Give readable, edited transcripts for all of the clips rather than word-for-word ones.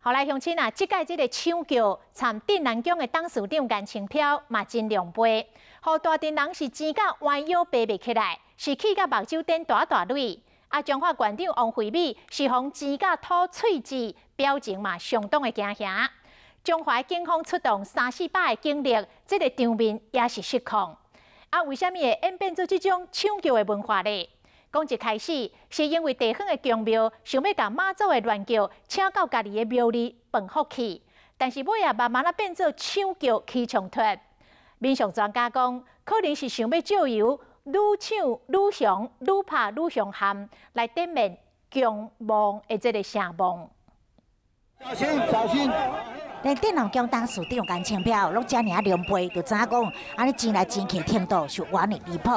后来乡亲啊，即届这个抢救参镇南宫的董事长颜清飘嘛真亮杯，互大镇人是钱甲弯腰爬袂起来，是气甲目睭顶大大泪。啊，中华县长王惠美是互钱甲吐喙舌，表情嘛相当的惊吓。中华警方出动3、4百的警力，这个场面也是失控。啊，为什么会演变做这种抢救的文化呢？讲一开始是因为地方的公庙想要把妈祖的乱叫请到家己的庙里放福气，但是尾啊慢慢变做抢救起冲突。民俗专家讲，可能是想要借由愈抢愈凶、愈拍愈凶悍来点灭强妄的这个声望。小心，小心！连镇南宫董事长颜清飘落遮尔亮杯，就知影讲，安尼钱来钱去程度是完的离谱。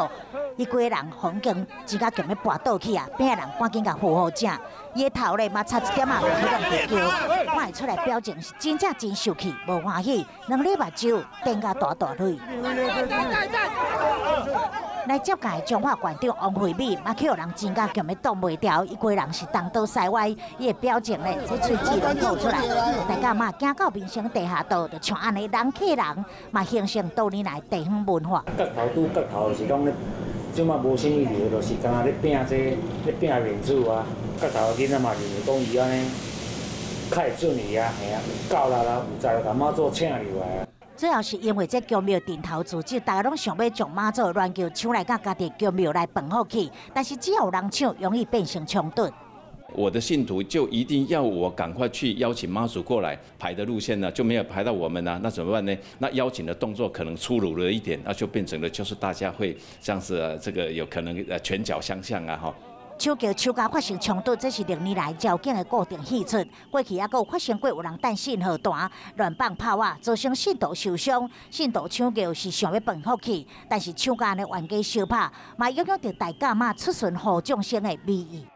伊规个人红光钱甲强要跋倒去啊！边个人赶紧甲扶好正，伊个头咧嘛差一点啊，无去让地叫，看会出来表情是真正真受气，无欢喜，两粒目睭瞪甲大大泪。来接近中华县长王惠美，嘛去互人真甲强要挡袂牢，伊规个人是东倒西歪，伊个表情咧，这喙齿拢吐出来，大家嘛行到民生地下道，就像安尼人客人嘛形成多年来地方文化。角头拄角头是讲咧。即马无啥物料，就是干那咧拼这咧拼面子啊！角头囡仔嘛就是讲伊安尼，较会准伊啊，嘿啊，够啦啦，有才甲妈祖请入来啊。主要是因为这宫庙顶头自己，大家拢想要将妈祖乱叫抢来甲家己宫庙来放福气，但是只要有人抢，容易变成冲突。我的信徒就一定要我赶快去邀请妈祖过来排的路线呢，就没有排到我们呢，那怎么办呢？那邀请的动作可能粗鲁了一点，那就变成了就是大家会这样子，这个有可能拳脚相向啊哈。抢救抢甲发生冲突，这是6年来交警的固定戏出。过去也有发生过有人等信号弹乱放炮啊，造成信徒受伤。信徒抢救是想要放福气，但是抢甲呢冤家相拍，嘛影响到大家嘛出巡护众生的美意。